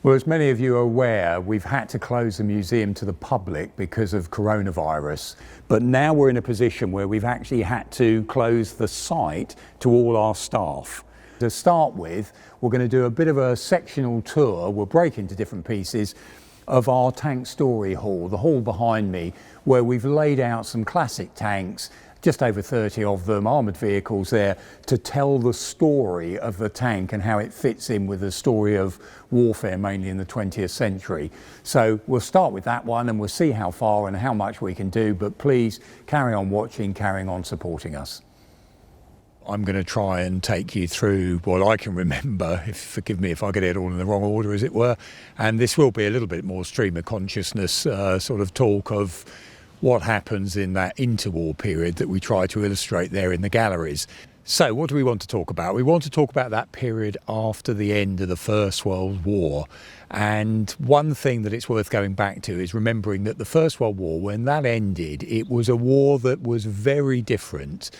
Well, as many of you are aware, we've had to close the museum to the public because of coronavirus. But now we're in a position where we've actually had to close the site to all our staff. To start with, we're going to do a bit of a sectional tour. We'll break into different pieces of our tank story hall, the hall behind me, where we've laid out some classic tanks, just over 30 of them, armoured vehicles there, to tell the story of the tank and how it fits in with the story of warfare, mainly in the 20th century. So we'll start with that one and we'll see how far and how much we can do, but please carry on watching, carry on supporting us. I'm going to try and take you through what I can remember, forgive me if I get it all in the wrong order, as it were, and this will be a little bit more stream of consciousness sort of talk of what happens in that interwar period that we try to illustrate there in the galleries. So what do we want to talk about? We want to talk about that period after the end of the First World War. And one thing that it's worth going back to is remembering that the First World War, when that ended, it was a war that was very different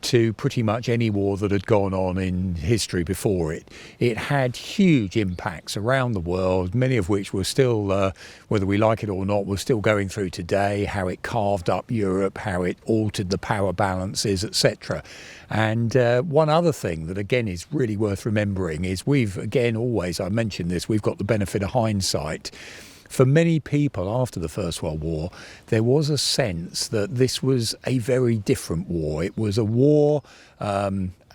to pretty much any war that had gone on in history before it. It had huge impacts around the world, many of which were still, whether we like it or not, we're still going through today, how it carved up Europe, how it altered the power balances, etc. And one other thing that again is really worth remembering is we've, again, always, I mentioned this, we've got the benefit of hindsight. For many people after the First World War, there was a sense that this was a very different war. It was a war,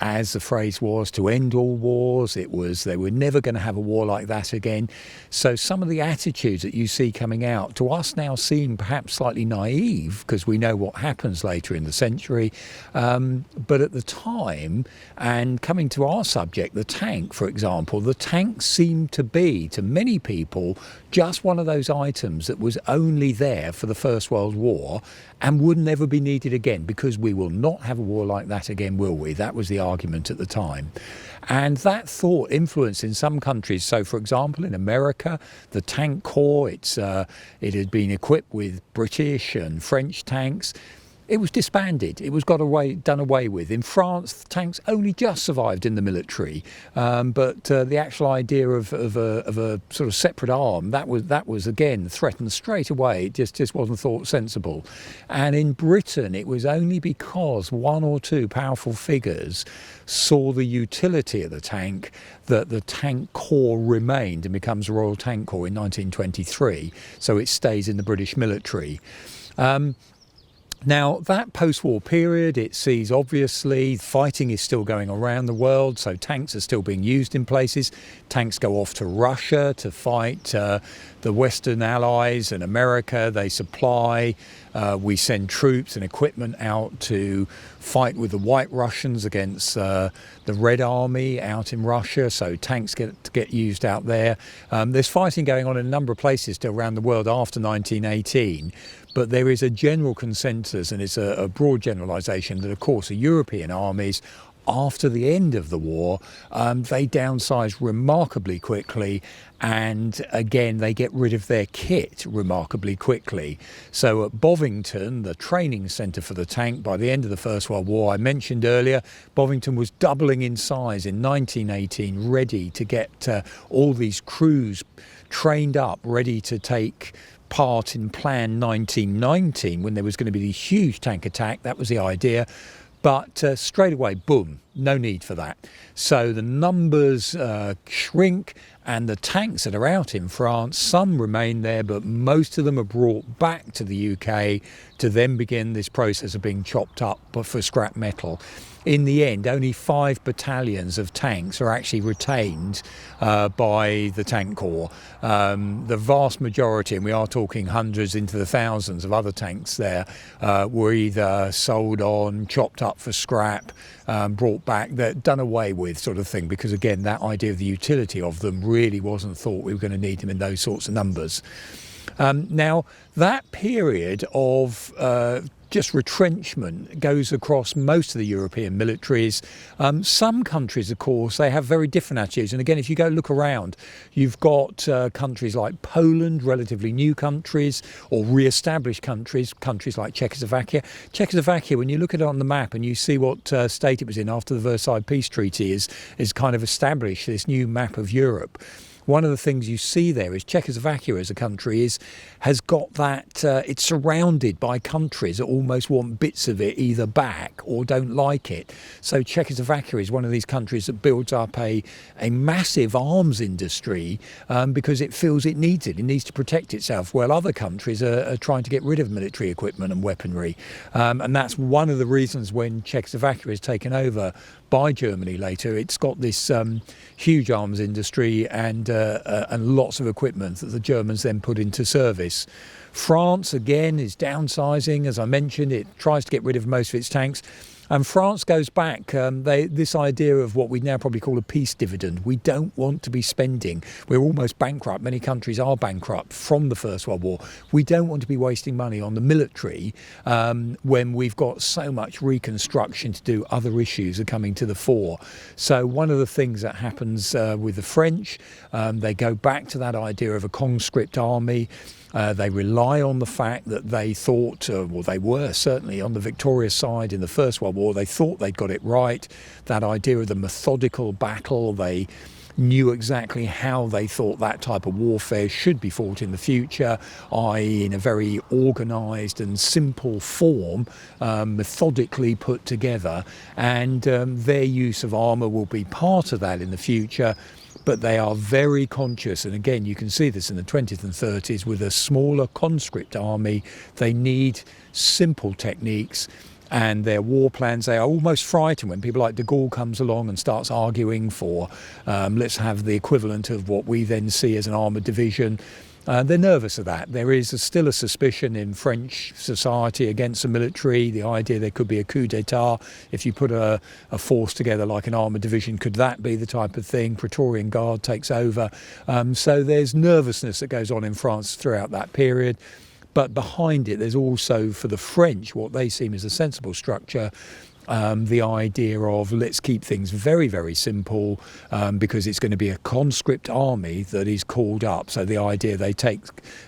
as the phrase was, to end all wars. It was, they were never going to have a war like that again. So some of the attitudes that you see coming out to us now seem perhaps slightly naive because we know what happens later in the century. But at the time, and coming to our subject, the tank, for example, the tank seemed to be, to many people, just one of those items that was only there for the First World War and would never be needed again, because we will not have a war like that again, will we? That was the argument at the time. And that thought influenced in some countries. So, for example, in America, the tank corps, it had been equipped with British and French tanks. It was disbanded. It was done away with. In France, tanks only just survived in the military, but the actual idea of a sort of separate arm, that was again threatened straight away. It just wasn't thought sensible. And in Britain, it was only because one or two powerful figures saw the utility of the tank that the tank corps remained and becomes the Royal Tank Corps in 1923. So it stays in the British military. Now, that post-war period, it sees obviously fighting is still going around the world, so tanks are still being used in places. Tanks go off to Russia to fight the Western Allies and America. They supply. We send troops and equipment out to fight with the White Russians against the Red Army out in Russia, so tanks get used out there. There's fighting going on in a number of places still around the world after 1918. But there is a general consensus, and it's a broad generalisation, that of course the European armies, after the end of the war, they downsize remarkably quickly, and again they get rid of their kit remarkably quickly. So at Bovington, the training centre for the tank, by the end of the First World War, I mentioned earlier, Bovington was doubling in size in 1918, ready to get all these crews trained up, ready to take part in Plan 1919 when there was going to be the huge tank attack. That was the idea. But straight away, boom, no need for that. So the numbers shrink, and the tanks that are out in France, some remain there, but most of them are brought back to the UK to then begin this process of being chopped up for scrap metal. In the end, only 5 battalions of tanks are actually retained by the Tank Corps. The vast majority, and we are talking hundreds into the thousands of other tanks there, were either sold on, chopped up for scrap, brought back, done away with sort of thing, because again, that idea of the utility of them really wasn't thought we were going to need them in those sorts of numbers. Now, that period of just retrenchment goes across most of the European militaries. Some countries, of course, they have very different attitudes. And again, if you go look around, you've got countries like Poland, relatively new countries, or re-established countries like Czechoslovakia. Czechoslovakia, when you look at it on the map and you see what state it was in after the Versailles Peace Treaty, is kind of established this new map of Europe. one of the things you see there is Czechoslovakia as a country has got that, it's surrounded by countries that almost want bits of it either back or don't like it. So Czechoslovakia is one of these countries that builds up a massive arms industry because it feels it needs it. It needs to protect itself, while other countries are trying to get rid of military equipment and weaponry. And that's one of the reasons when Czechoslovakia is taken over by Germany later, it's got this huge arms industry and lots of equipment that the Germans then put into service. France, again, is downsizing. As I mentioned, it tries to get rid of most of its tanks. And France goes back, this idea of what we now probably call a peace dividend. We don't want to be spending. We're almost bankrupt. Many countries are bankrupt from the First World War. We don't want to be wasting money on the military when we've got so much reconstruction to do. Other issues are coming to the fore. So one of the things that happens with the French, they go back to that idea of a conscript army. They rely on the fact that they thought, well, they were certainly on the victorious side in the First World War. They thought they'd got it right. That idea of the methodical battle, they knew exactly how they thought that type of warfare should be fought in the future, i.e. in a very organised and simple form, methodically put together. And their use of armour will be part of that in the future. But they are very conscious, and again, you can see this in the 20s and 30s with a smaller conscript army. They need simple techniques, and their war plans, they are almost frightened when people like de Gaulle comes along and starts arguing for, let's have the equivalent of what we then see as an armoured division. They're nervous of that. There is still a suspicion in French society against the military, the idea there could be a coup d'etat if you put a force together like an armoured division. Could that be the type of thing? Praetorian Guard takes over. So there's nervousness that goes on in France throughout that period. But behind it, there's also, for the French, what they seem as a sensible structure, the idea of let's keep things very, very simple because it's going to be a conscript army that is called up. So the idea they take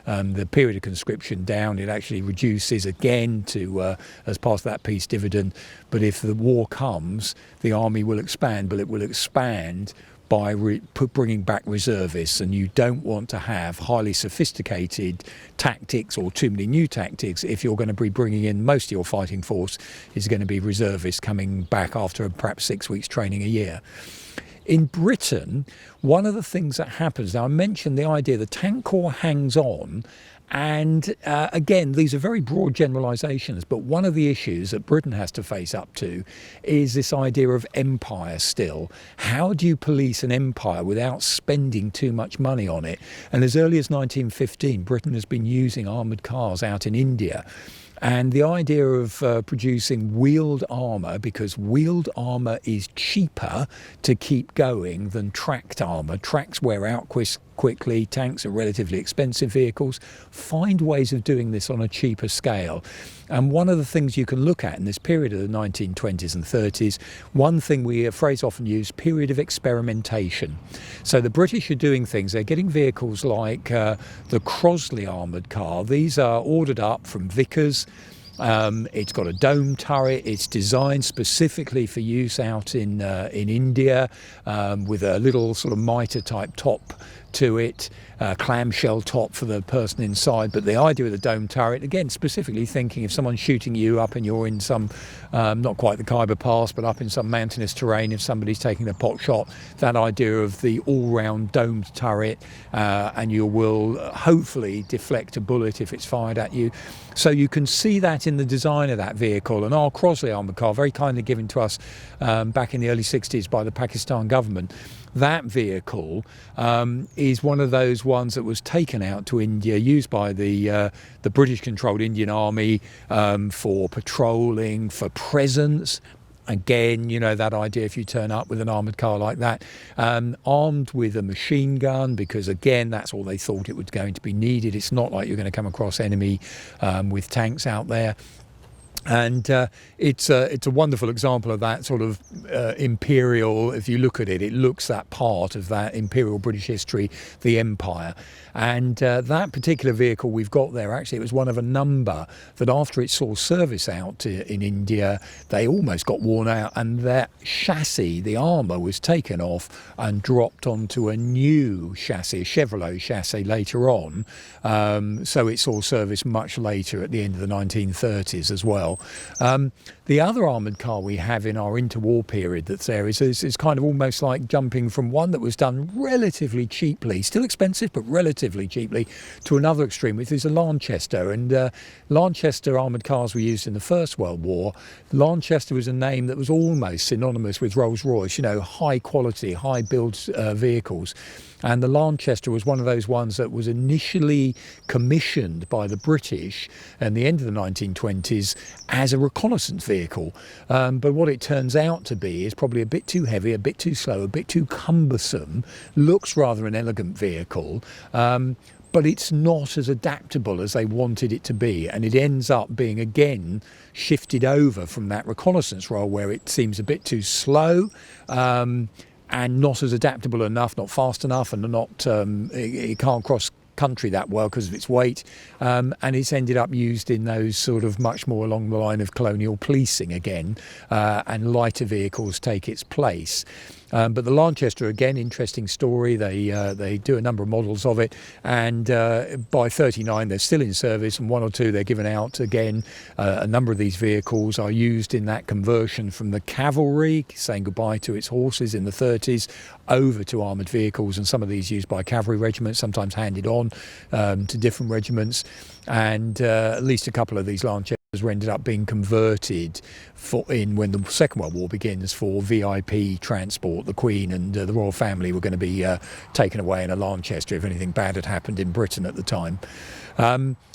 the period of conscription down, it actually reduces again to as part of that peace dividend. But if the war comes, the army will expand, but it will expand by bringing back reservists, and you don't want to have highly sophisticated tactics or too many new tactics if you're going to be bringing in most of your fighting force is going to be reservists coming back after perhaps 6 weeks training a year. In Britain, one of the things that happens, now I mentioned the idea the tank corps hangs on, and again, these are very broad generalisations, but one of the issues that Britain has to face up to is this idea of empire still. How do you police an empire without spending too much money on it? And as early as 1915, Britain has been using armoured cars out in India. And the idea of producing wheeled armour, because wheeled armour is cheaper to keep going than tracked armour. Tracks wear out quickly, tanks are relatively expensive vehicles. Find ways of doing this on a cheaper scale. And one of the things you can look at in this period of the 1920s and 30s, one thing a phrase often used, period of experimentation. So the British are doing things, they're getting vehicles like the Crosley Armored Car. These are ordered up from Vickers. It's got a dome turret. It's designed specifically for use out in India with a little sort of mitre type top to it, clamshell top for the person inside. But the idea of the dome turret, again, specifically thinking if someone's shooting you up and you're in some, not quite the Khyber Pass, but up in some mountainous terrain, if somebody's taking a pot shot, that idea of the all-round domed turret, and you will hopefully deflect a bullet if it's fired at you. So you can see that in the design of that vehicle. And our Crosley Armored Car, very kindly given to us back in the early 60s by the Pakistan government, that vehicle is one of those ones that was taken out to India, used by the British-controlled Indian Army for patrolling, for presence. Again, you know, that idea if you turn up with an armoured car like that, armed with a machine gun, because again, that's all they thought it was going to be needed. It's not like you're going to come across enemy with tanks out there. And it's a wonderful example of that sort of imperial, if you look at it, it looks that part of that imperial British history, the empire. And that particular vehicle we've got there, actually, it was one of a number that after it saw service out in India, they almost got worn out, and that chassis, the armour, was taken off and dropped onto a new chassis, a Chevrolet chassis later on. So it saw service much later at the end of the 1930s as well. The other armoured car we have in our interwar period that's there is kind of almost like jumping from one that was done relatively cheaply, still expensive, but relatively cheaply, to another extreme, which is a Lanchester. And Lanchester armoured cars were used in the First World War. Lanchester was a name that was almost synonymous with Rolls-Royce, you know, high quality, high build vehicles. And the Lanchester was one of those ones that was initially commissioned by the British at the end of the 1920s as a reconnaissance vehicle. But what it turns out to be is probably a bit too heavy, a bit too slow, a bit too cumbersome, looks rather an elegant vehicle. But it's not as adaptable as they wanted it to be, and it ends up being again shifted over from that reconnaissance role where it seems a bit too slow, and not as adaptable enough, not fast enough, and not it can't cross country that well because of its weight, and it's ended up used in those sort of much more along the line of colonial policing again, and lighter vehicles take its place. But the Lanchester, again, interesting story. They do a number of models of it, and by 39 they're still in service, and one or two they're given out again. A number of these vehicles are used in that conversion from the cavalry, saying goodbye to its horses in the 30s, over to armoured vehicles, and some of these used by cavalry regiments, sometimes handed on to different regiments. And at least a couple of these Lanchesters were ended up being converted when the Second World War begins for VIP transport. The Queen and the royal family were going to be taken away in a Lanchester if anything bad had happened in Britain at the time.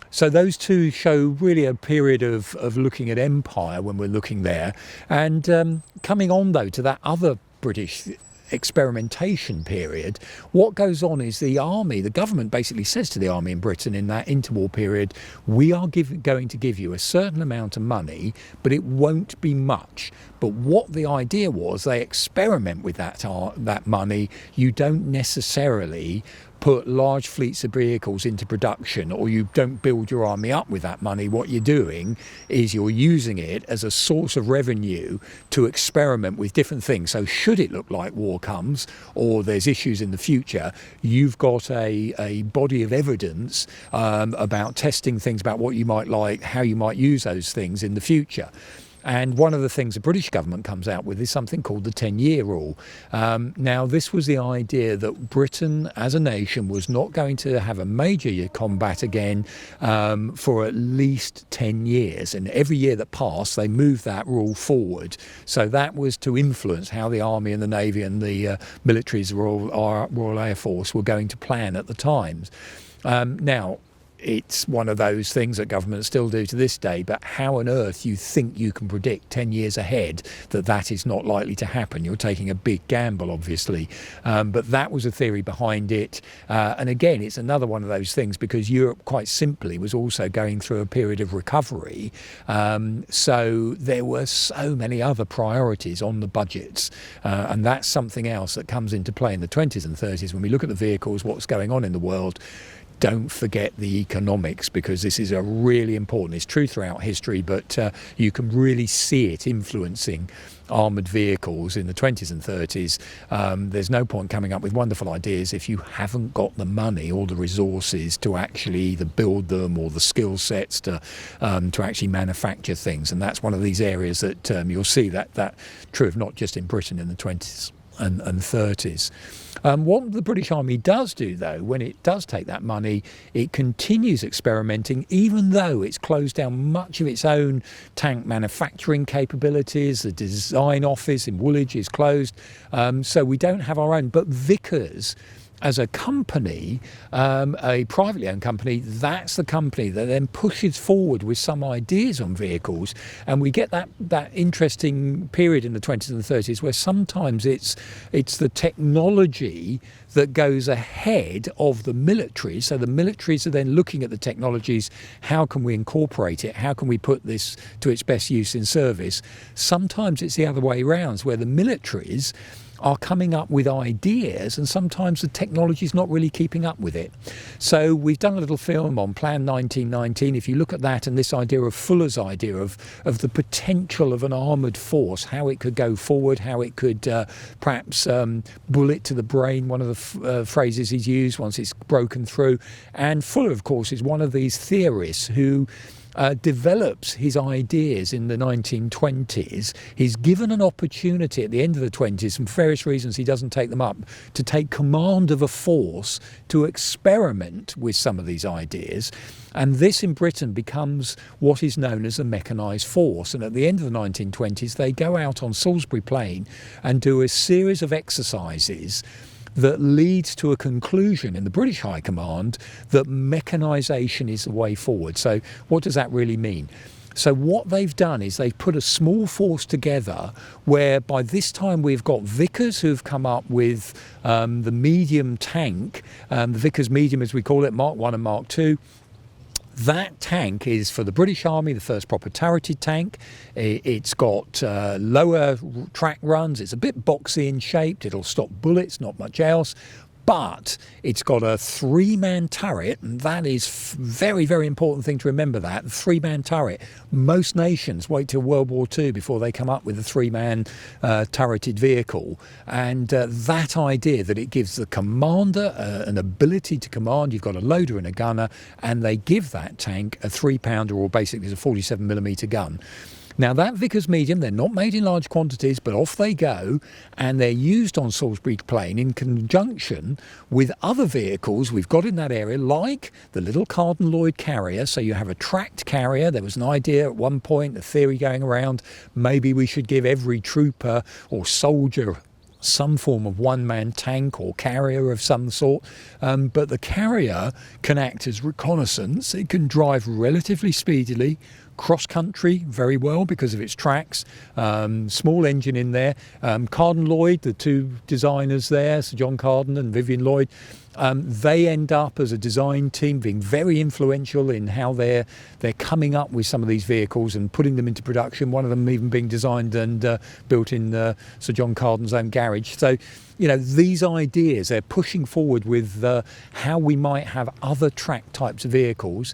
So those two show really a period of looking at empire when we're looking there. And coming on, though, to that other British experimentation period, what goes on is the army, the government basically says to the army in Britain in that interwar period, we are going to give you a certain amount of money, but it won't be much. But what the idea was, they experiment with that money. You don't necessarily put large fleets of vehicles into production, or you don't build your army up with that money. What you're doing is you're using it as a source of revenue to experiment with different things. So should it look like war comes or there's issues in the future, you've got a body of evidence about testing things, about what you might like, how you might use those things in the future. And one of the things the British government comes out with is something called the 10-year rule. Now, this was the idea that Britain as a nation was not going to have a major combat again for at least 10 years. And every year that passed, they moved that rule forward. So that was to influence how the Army and the Navy and the military's Royal Air Force were going to plan at the times. Now, it's one of those things that governments still do to this day, but how on earth you think you can predict 10 years ahead that is not likely to happen? You're taking a big gamble, obviously. But that was a theory behind it. And again, it's another one of those things because Europe, quite simply, was also going through a period of recovery. So there were so many other priorities on the budgets. And that's something else that comes into play in the 20s and 30s when we look at the vehicles, what's going on in the world. Don't forget the economics, because this is a really important, it's true throughout history, but you can really see it influencing armoured vehicles in the 20s and 30s. There's no point coming up with wonderful ideas if you haven't got the money or the resources to actually either build them or the skill sets to actually manufacture things. And that's one of these areas that you'll see that true of not just in Britain in the 20s and 30s. What the British Army does do, though, when it does take that money, it continues experimenting, even though it's closed down much of its own tank manufacturing capabilities. The design office in Woolwich is closed, so we don't have our own. But Vickers as a company, a privately owned company, that's the company that then pushes forward with some ideas on vehicles. And we get that interesting period in the 20s and the 30s where sometimes it's the technology that goes ahead of the military. So the militaries are then looking at the technologies. How can we incorporate it? How can we put this to its best use in service? Sometimes it's the other way around, where the militaries are coming up with ideas and sometimes the technology is not really keeping up with it. So we've done a little film on Plan 1919. If you look at that and this idea of Fuller's idea of the potential of an armoured force, how it could go forward, how it could perhaps bullet to the brain, one of the phrases he's used once it's broken through. And Fuller, of course, is one of these theorists who develops his ideas in the 1920s. He's given an opportunity at the end of the 20s, and for various reasons he doesn't take them up, to take command of a force to experiment with some of these ideas. And this in Britain becomes what is known as a Mechanized Force. And at the end of the 1920s, they go out on Salisbury Plain and do a series of exercises that leads to a conclusion in the British High Command that mechanisation is the way forward. So what does that really mean? So what they've done is they've put a small force together where by this time we've got Vickers who've come up with the medium tank, the Vickers medium as we call it, Mark 1 and Mark 2. That tank is for the British Army, the first proper turreted tank. It's got lower track runs. It's a bit boxy in shape. It'll stop bullets, not much else. But it's got a 3-man turret, and that is very, very important thing to remember that. The 3-man turret. Most nations wait till World War II before they come up with a 3-man turreted vehicle. And that idea that it gives the commander an ability to command, you've got a loader and a gunner, and they give that tank a 3-pounder, or basically it's a 47mm gun. Now that Vickers medium, they're not made in large quantities, but off they go, and they're used on Salisbury Plain in conjunction with other vehicles we've got in that area, like the little Carden Lloyd carrier. So you have a tracked carrier. There was an idea at one point, a theory going around, maybe we should give every trooper or soldier some form of one-man tank or carrier of some sort, but the carrier can act as reconnaissance. It can drive relatively speedily, cross-country very well because of its tracks, small engine in there. Carden Lloyd, the two designers there, Sir John Carden and Vivian Lloyd, they end up as a design team being very influential in how they're coming up with some of these vehicles and putting them into production, one of them even being designed and built in Sir John Carden's own garage. So, you know, these ideas, they're pushing forward with how we might have other track types of vehicles.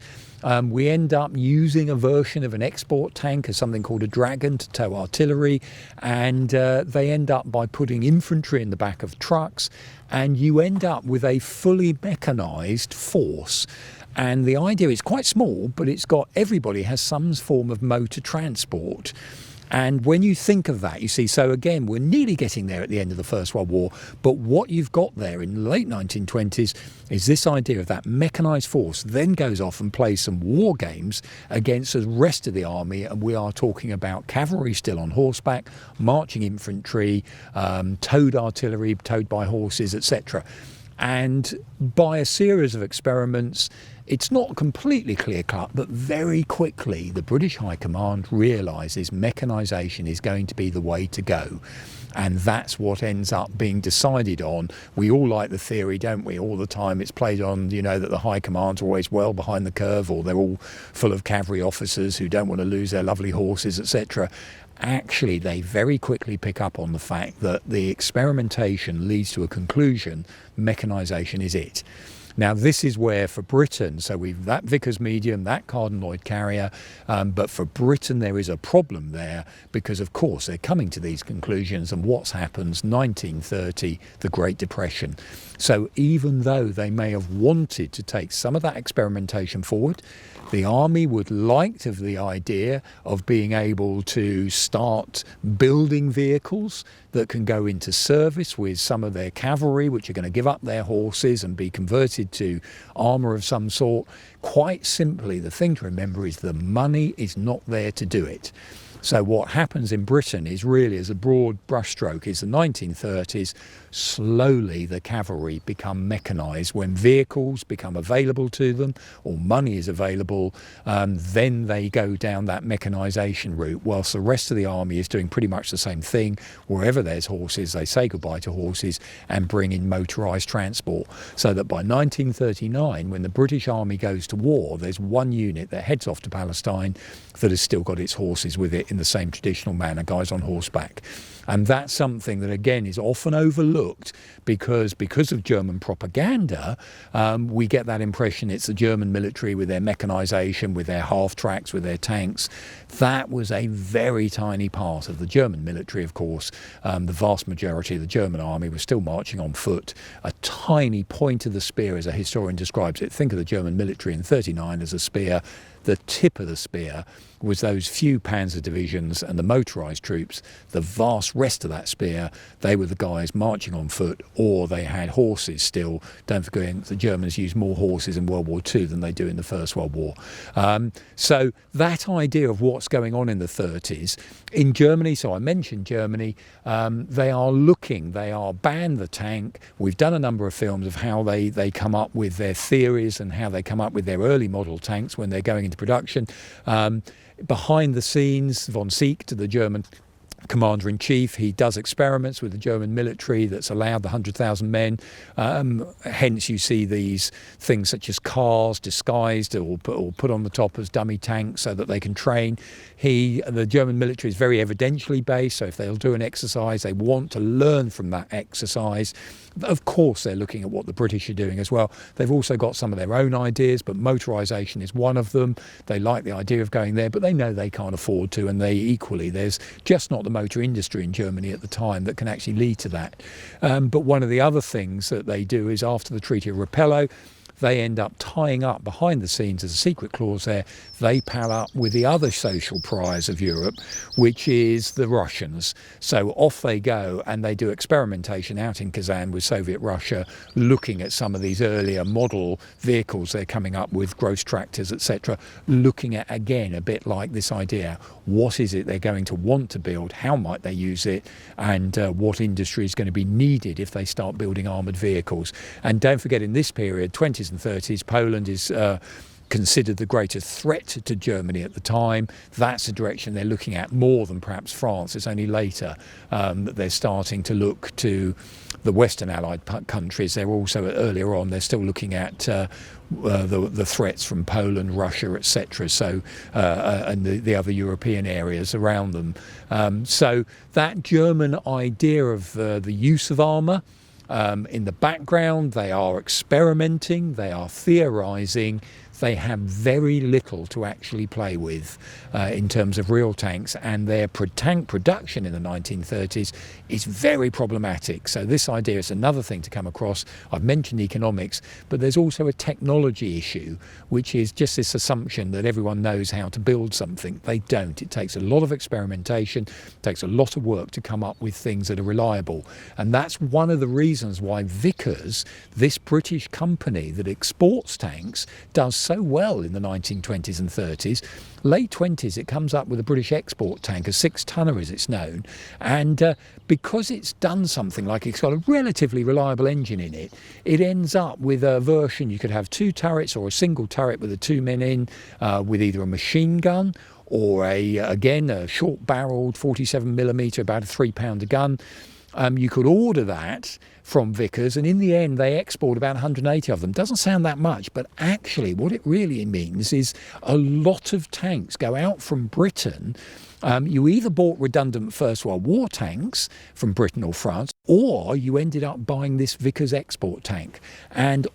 We end up using a version of an export tank as something called a Dragon to tow artillery, and they end up by putting infantry in the back of trucks, and you end up with a fully mechanised force. And the idea is quite small, but everybody has some form of motor transport. And when you think of that, you see, so again, we're nearly getting there at the end of the First World War, but what you've got there in the late 1920s is this idea of that mechanised force then goes off and plays some war games against the rest of the army, and we are talking about cavalry still on horseback, marching infantry, towed artillery, towed by horses, etc. And by a series of experiments, it's not completely clear-cut, but very quickly the British High Command realises mechanisation is going to be the way to go. And that's what ends up being decided on. We all like the theory, don't we? All the time it's played on, you know, that the High Command's always well behind the curve, or they're all full of cavalry officers who don't want to lose their lovely horses, etc. Actually, they very quickly pick up on the fact that the experimentation leads to a conclusion. Mechanisation is it. Now, this is where for Britain, so we've that Vickers medium, that Carden Lloyd carrier, but for Britain there is a problem there because, of course, they're coming to these conclusions, and what's happens, 1930, the Great Depression. So even though they may have wanted to take some of that experimentation forward, the army would like to have the idea of being able to start building vehicles that can go into service with some of their cavalry, which are going to give up their horses and be converted to armour of some sort. Quite simply, the thing to remember is the money is not there to do it. So what happens in Britain is really, as a broad brushstroke, is the 1930s, slowly the cavalry become mechanized. When vehicles become available to them or money is available, then they go down that mechanization route, whilst the rest of the army is doing pretty much the same thing. Wherever there's horses, they say goodbye to horses and bring in motorized transport, so that by 1939, when the British army goes to war, there's one unit that heads off to Palestine that has still got its horses with it in the same traditional manner, guys on horseback. And that's something that, again, is often overlooked because of German propaganda, we get that impression it's the German military with their mechanization, with their half-tracks, with their tanks. That was a very tiny part of the German military, of course. The vast majority of the German army was still marching on foot. A tiny point of the spear, as a historian describes it. Think of the German military in 39 as a spear. The tip of the spear was those few panzer divisions and the motorised troops. The vast rest of that spear, they were the guys marching on foot, or they had horses still. Don't forget, the Germans used more horses in World War II than they do in the First World War. So that idea of what's going on in the 30s, in Germany, so I mentioned Germany, they are banned the tank. We've done a number of films of how they come up with their theories and how they come up with their early model tanks when they're going into production. Behind the scenes, von Seeckt, the German commander-in-chief, he does experiments with the German military that's allowed the 100,000 men. Hence you see these things such as cars disguised or put on the top as dummy tanks so that they can train. The German military is very evidentially based, so if they'll do an exercise, they want to learn from that exercise. Of course, they're looking at what the British are doing as well. They've also got some of their own ideas, but motorisation is one of them. They like the idea of going there, but they know they can't afford to, and there's just not the motor industry in Germany at the time that can actually lead to that. But one of the other things that they do is, after the Treaty of Rapello, they end up tying up behind the scenes as a secret clause there. They pal up with the other social prize of Europe, which is the Russians. So off they go and they do experimentation out in Kazan with Soviet Russia, looking at some of these earlier model vehicles they're coming up with, gross tractors, etc. Looking at, again, a bit like this idea, what is it they're going to want to build, how might they use it, and what industry is going to be needed if they start building armoured vehicles. And don't forget, in this period, 20s and 30s, Poland is considered the greatest threat to Germany at the time. That's a direction they're looking at more than perhaps France. It's only later that they're starting to look to the Western Allied countries. They're also, earlier on, they're still looking at the threats from Poland, Russia, etc. So and the other European areas around them. So that German idea of the use of armour, in the background, they are experimenting, they are theorising, they have very little to actually play with in terms of real tanks, and their tank production in the 1930s is very problematic. So this idea is another thing to come across. I've mentioned economics, but there's also a technology issue, which is just this assumption that everyone knows how to build something. They don't. It takes a lot of experimentation, it takes a lot of work to come up with things that are reliable. And that's one of the reasons why Vickers, this British company that exports tanks, does so well in the 1920s and 30s. Late 20s, it comes up with a British export tank, a 6-tonner as it's known, and because it's done something like it's got a relatively reliable engine in it, it ends up with a version you could have 2 turrets or a single turret with 2 men in, with either a machine gun or a short-barreled 47mm, about a 3-pounder gun. You could order that from Vickers, and in the end they export about 180 of them. Doesn't sound that much, but actually what it really means is a lot of tanks go out from Britain. You either bought redundant First World War tanks from Britain or France, or you ended up buying this Vickers export tank,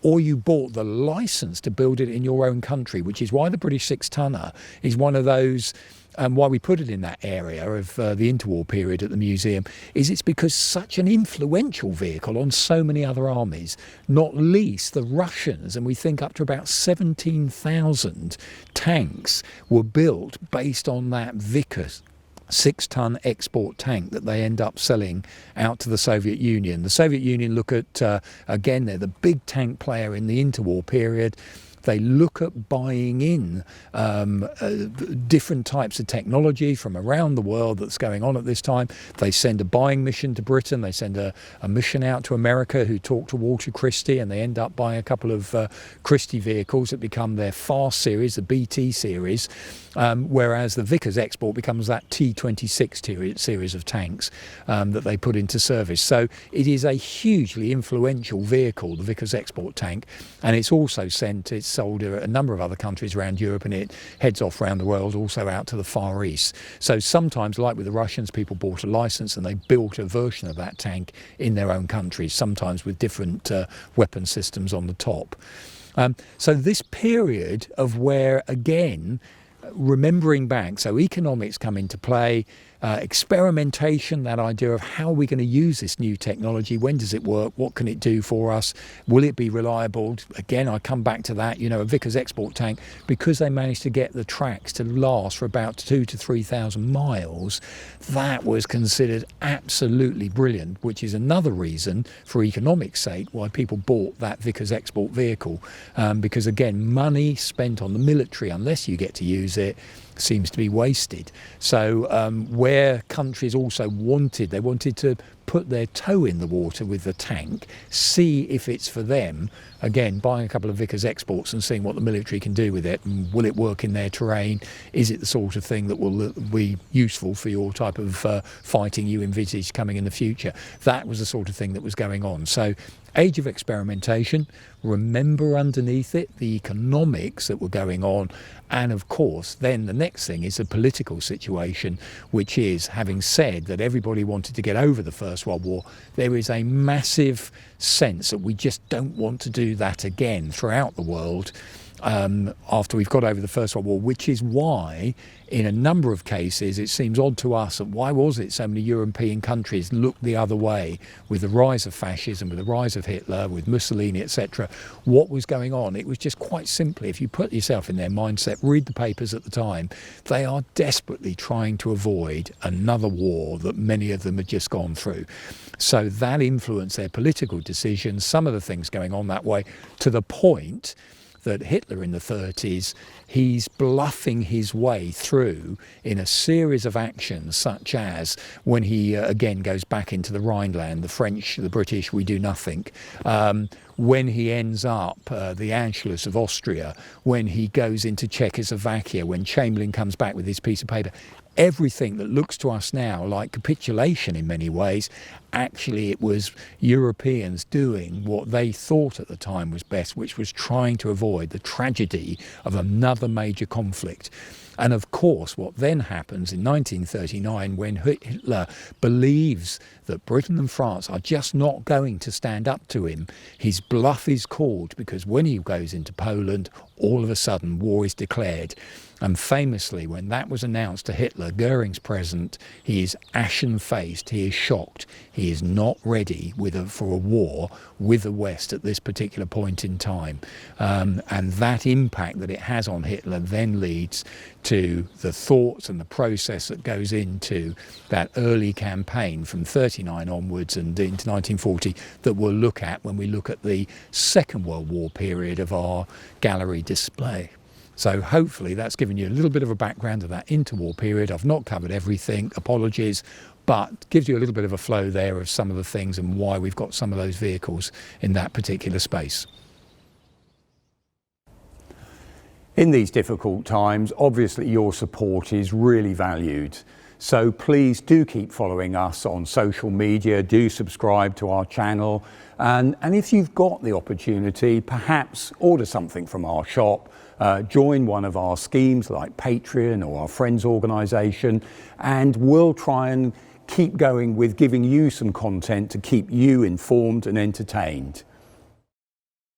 or you bought the license to build it in your own country, which is why the British 6-tonner is one of those. Why we put it in that area of the interwar period at the museum is it's because such an influential vehicle on so many other armies, not least the Russians, and we think up to about 17,000 tanks were built based on that Vickers 6-ton export tank that they end up selling out to the Soviet Union. The Soviet Union look at, again, they're the big tank player in the interwar period. They look at buying in different types of technology from around the world that's going on at this time. They send a buying mission to Britain. They send a mission out to America who talk to Walter Christie, and they end up buying a couple of Christie vehicles that become their Fast series, the BT series, whereas the Vickers Export becomes that T26 series of tanks that they put into service. So it is a hugely influential vehicle, the Vickers Export tank, and it's also it's sold in a number of other countries around Europe, and it heads off around the world, also out to the Far East. So sometimes, like with the Russians, people bought a license and they built a version of that tank in their own countries, sometimes with different weapon systems on the top. So this period of where, again, remembering back, so economics come into play, experimentation, that idea of how are we going to use this new technology, when does it work, what can it do for us, will it be reliable? Again, I come back to that, a Vickers Export tank, because they managed to get the tracks to last for about 2,000 to 3,000 miles, that was considered absolutely brilliant, which is another reason, for economic sake, why people bought that Vickers Export vehicle, because again, money spent on the military, unless you get to use it, seems to be wasted. So where countries also wanted to put their toe in the water with the tank, see if it's for them, again, buying a couple of Vickers Exports and seeing what the military can do with it, and will it work in their terrain, is it the sort of thing that will be useful for your type of fighting you envisage coming in the future. That was the sort of thing that was going on. So age of experimentation, remember underneath it the economics that were going on, and of course then the next thing is the political situation, which is, having said that everybody wanted to get over the First World War, there is a massive sense that we just don't want to do that again throughout the world after we've got over the First World War, which is why in a number of cases it seems odd to us that why was it so many European countries looked the other way with the rise of fascism, with the rise of Hitler, with Mussolini, etc. What was going on? It was just quite simply, if you put yourself in their mindset, read the papers at the time, they are desperately trying to avoid another war that many of them had just gone through. So that influenced their political decisions, some of the things going on that way, to the point that Hitler in the 30s, he's bluffing his way through in a series of actions, such as when he again goes back into the Rhineland, the French, the British, we do nothing. When he ends up the Anschluss of Austria, when he goes into Czechoslovakia, when Chamberlain comes back with his piece of paper, everything that looks to us now like capitulation in many ways, actually it was Europeans doing what they thought at the time was best, which was trying to avoid the tragedy of another major conflict. And of course, what then happens in 1939, when Hitler believes that Britain and France are just not going to stand up to him, his bluff is called, because when he goes into Poland, all of a sudden war is declared. And famously, when that was announced to Hitler, Goering's present, he is ashen-faced, he is shocked, he is not ready for a war with the West at this particular point in time. And that impact that it has on Hitler then leads to the thoughts and the process that goes into that early campaign from 39 onwards and into 1940 that we'll look at when we look at the Second World War period of our gallery display. So hopefully that's given you a little bit of a background of that interwar period. I've not covered everything, apologies, but gives you a little bit of a flow there of some of the things and why we've got some of those vehicles in that particular space. In these difficult times, obviously your support is really valued. So please do keep following us on social media, do subscribe to our channel, and if you've got the opportunity, perhaps order something from our shop, join one of our schemes like Patreon or our Friends organisation, and we'll try and keep going with giving you some content to keep you informed and entertained.